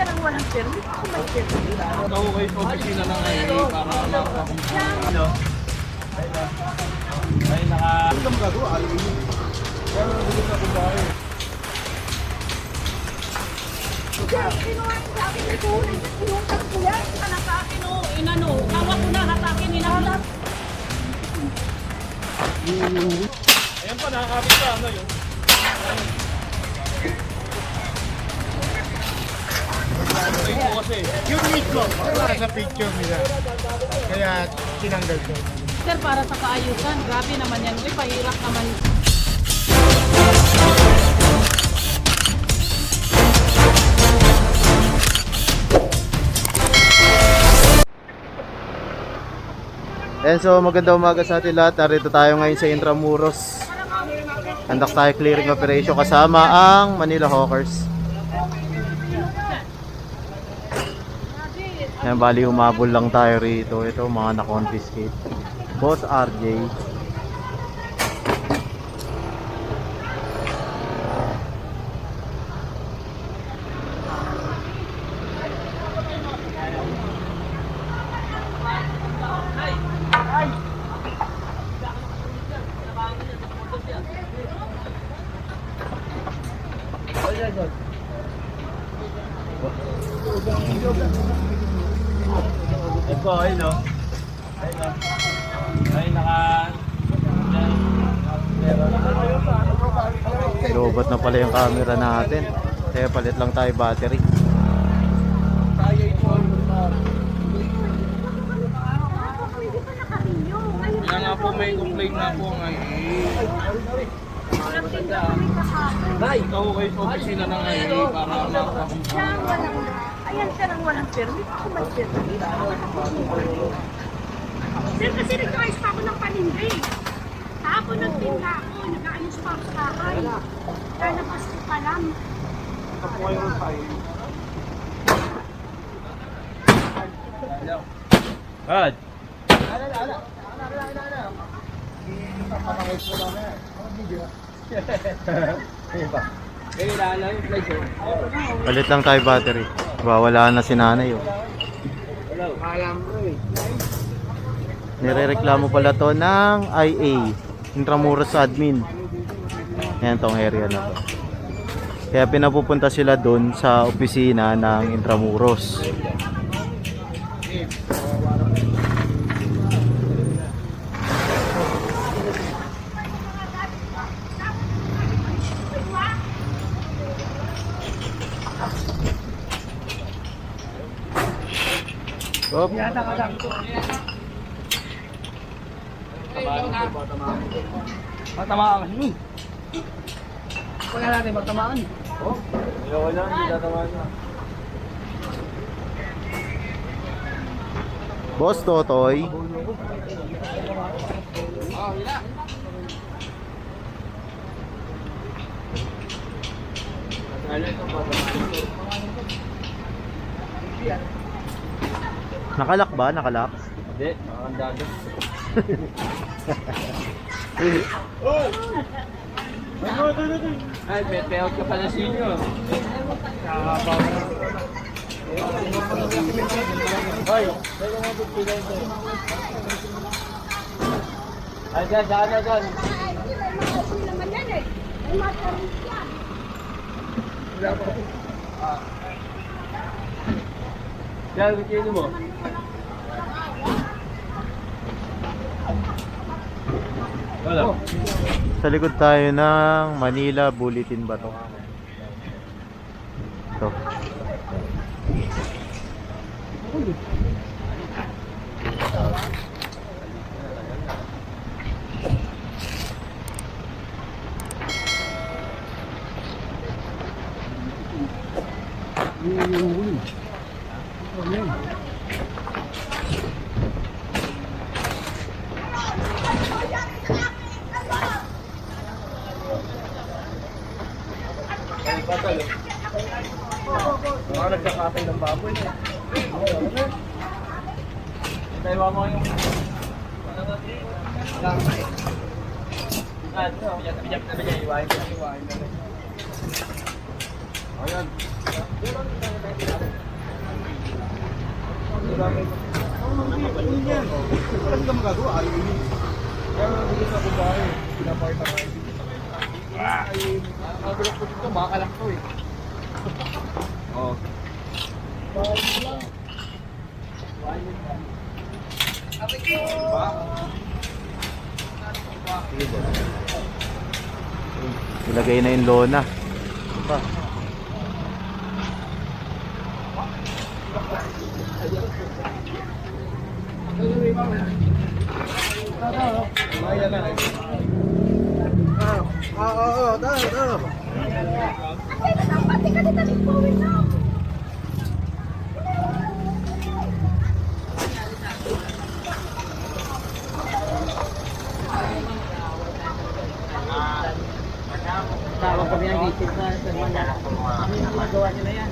ka nang walang permit, ako may permit. Ako kayo sa opisina ng highway para makakumpara. Ano? Ay, naka... Ano ka magagawa? Ayaw yun. Kaya naman nabigyan na kung bahay. Kinuha ko sa akin ito. Inutang ko yan. Anak sa akin o. Inano. Kawa ko na sa akin. Inahalat. Ayan pa, nakakapit ka. Ano yun? Yung mismo, para sa picture nila. Kaya tinanggal ko. Sir, para sa kaayusan. Grabe naman yan. Uy, pahirap naman. And so magandang umaga sa atin lahat. Narito tayo ngayon sa Intramuros. Conduct tayo clearing operation kasama ang Manila Hawkers. Yan, bali humabol lang tayo rito. Ito mga na-confiscate. Boss RJ. Ito, ayun o. Ay, naka... Lobot na pala yung camera natin. Kaya palit lang tayo battery. Kaya nga po may complaint na po ngayon. Nay, ako kayo sa opisina ng highway para makakumpara. Ayan ka nang walang permit, ako may permit. Sir, kasi nag-ayos pa ako ng paninday. Tapos nagtinda ako, nag-ayos pa ako sa bahay. Lalabas ko pa lang. Ad. Palit lang tayo battery. Wala na si nanay oh. Nirereklamo pala to ng IA, Intramuros admin. Yan tong area na to. Kaya pinapupunta sila doon sa opisina ng Intramuros. Op. Matamaan kasi nun. Wala natin magtamaan. Oh, ayaw na, hindi tatamaan na. Boss Totoy. Nakalak ba? Nakalak? Hindi, nakakandado. Ay, may payout ka pala sa inyo. Hoy, tayo nga po pila ito. Ay, dyan. Naman yan eh. May matarin yan. Dyan, kino mo. Wala. Sa likod tayo ng Manila Bulletin ba to? Ito. Mga nagkakatay ng baboy. Tayo mo yung... Bijak na bijak, iwain na. Ayan. Ano ka magagawa? Ayaw yun. Kaya nga dito sa babae, pinapakita ka. Ay, ang bilog po dito, baka lang to eh. Oh. Sige, boss. Ilagay na yung lona. Pa. Ayan na. Dahil. Pati ka dito ni Bowie na. Tawag kami ng visit sa Manila. Kami ang magawa nila yan.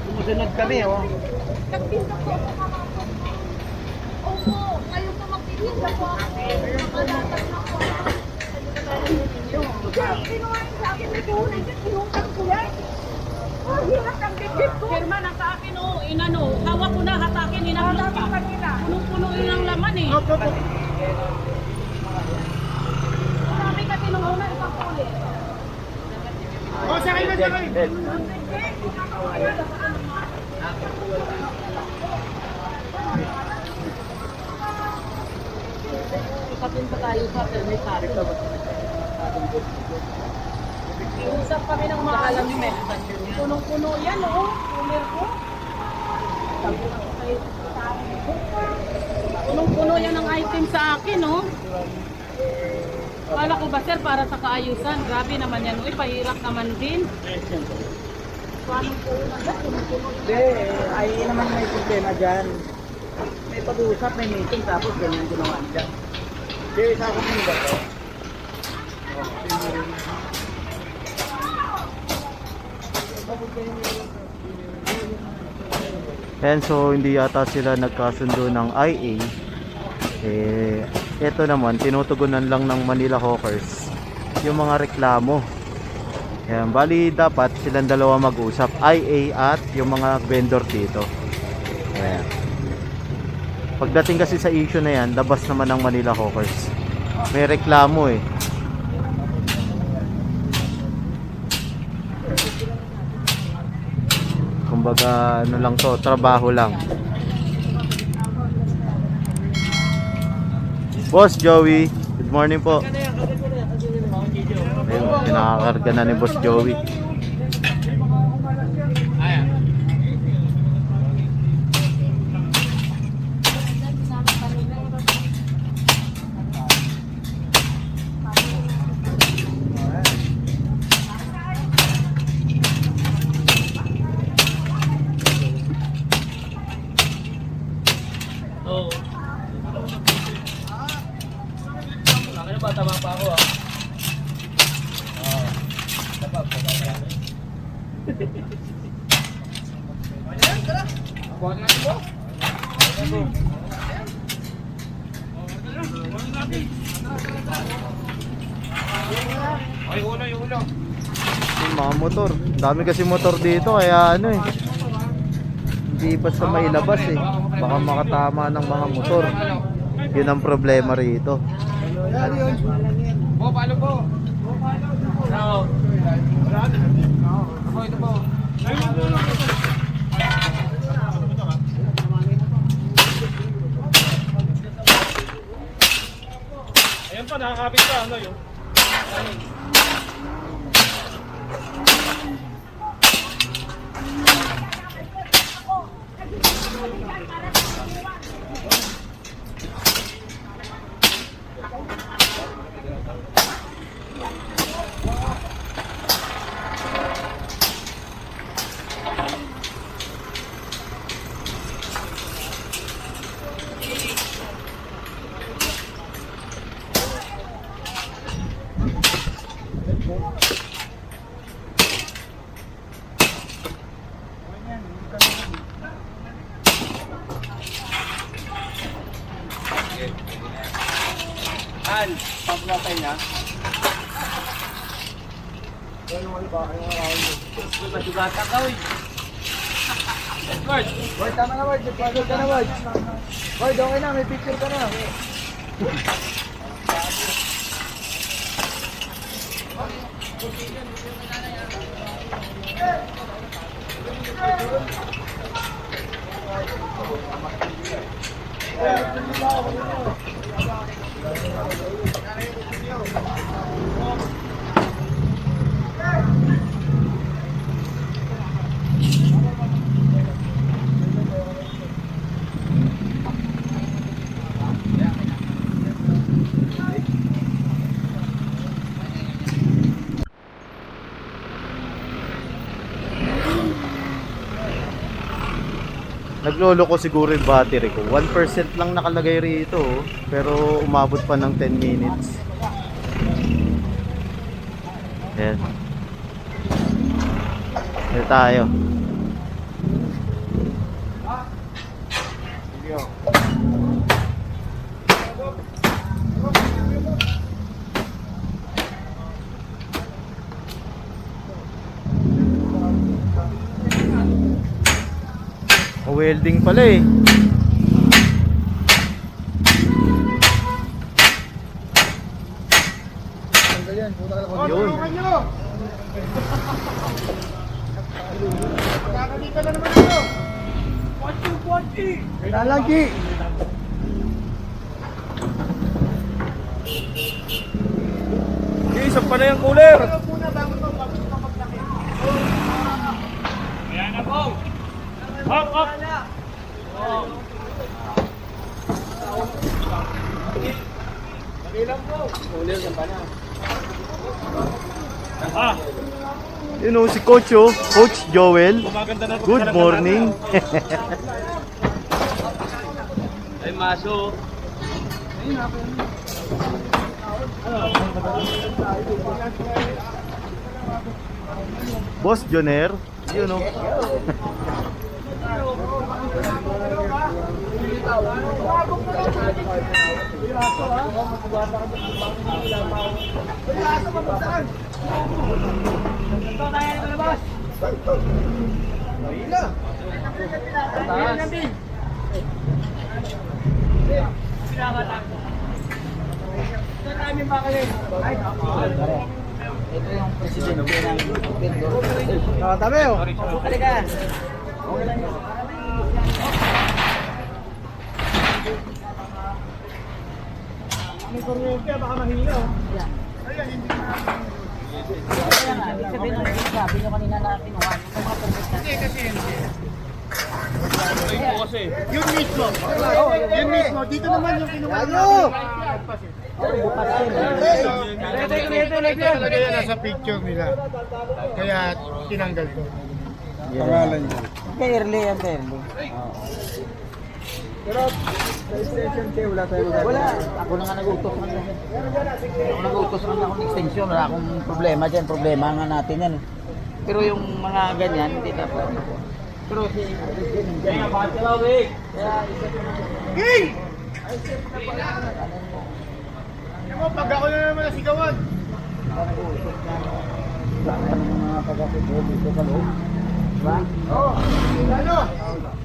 Sumusunod kami, oh. Nagpinta po ako kahapon. Opo, ngayon po magpipinta po ako. Makalatag na po. Kinuha sa akin na puhunan dyan, inutang ko yan. Oh, hirap ang bibig ko. Pirma na sa akin, oh, inano, hawak ko na, hatakin, inahulog pa. Punong-puno yun ang laman eh. Marami kasi nung una, isang puli. Oh, sakay na, sakay! Kapin pa tayo sa permitary. Iusap kami ng mga alam ni Mel. Punong-puno yan, oh. Pulir ko. Punong-puno yan ang item sa akin, oh. Kala ko ba, sir, para sa kaayusan? Grabe naman yan, uy, pahirap naman din. Paano po yun? Hindi, ay naman may problema dyan. May pag-uusap, may meeting, tapos ganyan ginawa dyan. Hindi, isa ako nyo ba ito? And so hindi yata sila nagkasundo ng IA. Eh, ito naman tinutugunan lang ng Manila Hawkers yung mga reklamo. Yan, bali dapat silang dalawa mag-usap, IA at yung mga vendor dito. Ayan. Pagdating kasi sa issue na yan, labas naman ng Manila Hawkers. May reklamo eh. Kumbaga ano lang to, trabaho lang. Boss Joey, good morning po. Ayun, pinakakarga na ni Boss Joey. Oo. Ano ba, tama pa ako ah. Ay, ulo, yung ulo. Yung mga motor, dami kasi motor dito kaya ano eh. Hindi basta mailabas eh. Baka makatama ng mga motor. Yun ang problema rito. Po, paano po? Oo. Ako, ito po. Ayan pa, nakakapit pa. Ano yun? An, pag-natay niya. Masugatan ka, uy. Boy, tama na, Boy. Pagod ka na, Boy. Boy, okay na. May picture ka na. Naglolo ko siguro yung battery ko. 1% lang nakalagay rito, oh. Pero umabot pa ng 10 minutes. Ayan. Ayan tayo. Welding pala eh. Yun. Lalagi. Okay, isa pa na yung cooler. Ayan na po. Hop, hop. Ah, Yun oh, si Coach oh. Coach Joel. gumaganda na. Good morning. Ay, maso. Boss Joner. Yun oh. Ito yung presidente ng Pedro. Tabi oh. Halika. Okay lang yun. May kuryente, baka mahila. Sabihin nung sabi nyo kanina na kinuha yung mga permit na. Hindi kasi Ay, po kasi. yun mismo. Yun mismo. Dito naman yung kinuha namin. Talaga yan nasa picture nila. Kaya tinanggal ko. Pangalan niya. Fairly yan, fairly. Pero sa extension kayo, wala tayo magagawa. Wala. Ako na nga nag-utos sa kanila. Ako nag-utos sa kanila akong extension. Wala akong problema dyan. Problema nga natin yan. Pero yung mga ganyan, hindi dapat. Pero si President dyan. Kaya isa ko na. Hey! Ako, pag ako na naman nasigawan. Nag-utos na. Wala ng mga pag-apit dito sa loob. Diba? Oo. Ano?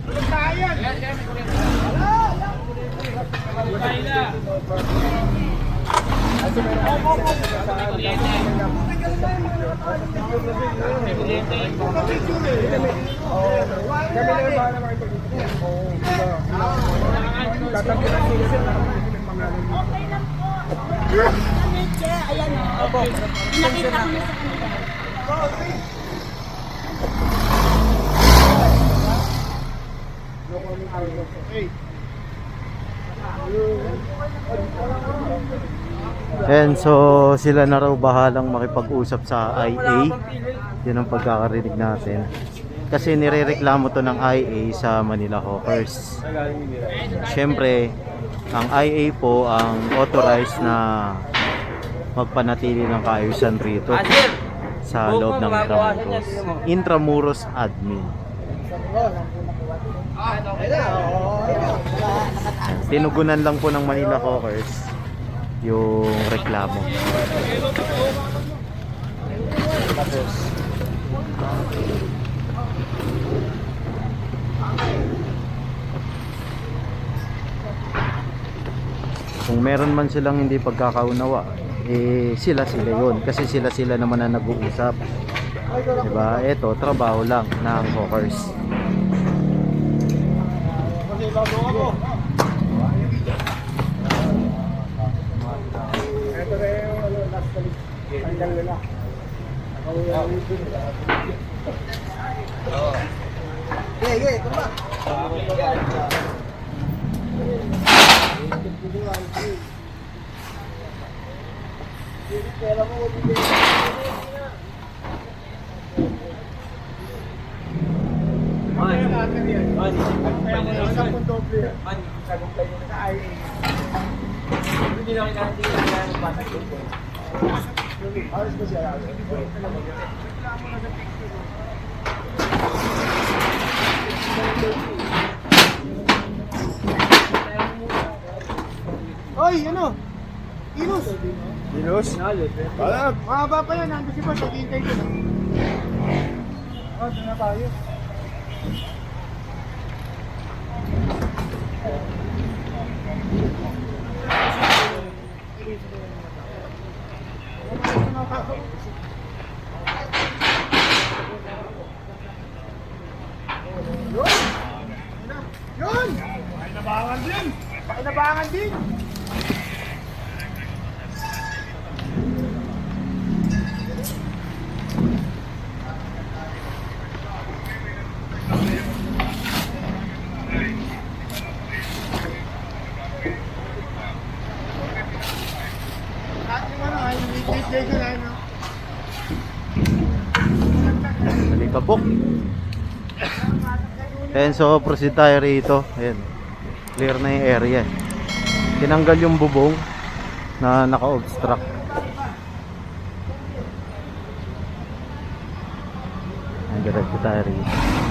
Walang kaya yan. Okay lang po. Ayan o. Nakita ko na sa kanila. And so sila na raw bahalang makipag-usap sa IA. Yun ang pagkakarinig natin. Kasi nirereklamo to ng IA sa Manila Hawkers. Siyempre, ang IA po ang authorized na magpanatili ng kaayusan rito sa loob ng Intramuros Admin. Tinugunan lang po ng Manila Hawkers yung reklamo. Tapos meron man silang hindi pagkakaunawa, eh sila yun. Kasi sila naman na nag-uusap. Diba? Ito, trabaho lang ng hawkers. Kasi bago ako. Ito na yung last balik. Ang dalawa. Ako yung ito ba? Oy, ano? Inos! Inos? Wala. Mahaba pa yan. Nandun si Boss. Naghihintay ko na. Doon na tayo. Yun! Pakinabangan din! Pakinabangan din! Nalikabok. Ayan, so proceed tayo rito. Ayan, clear na yung area. Tinanggal yung bubong na naka-obstruct. Ayan, diretso tayo rito.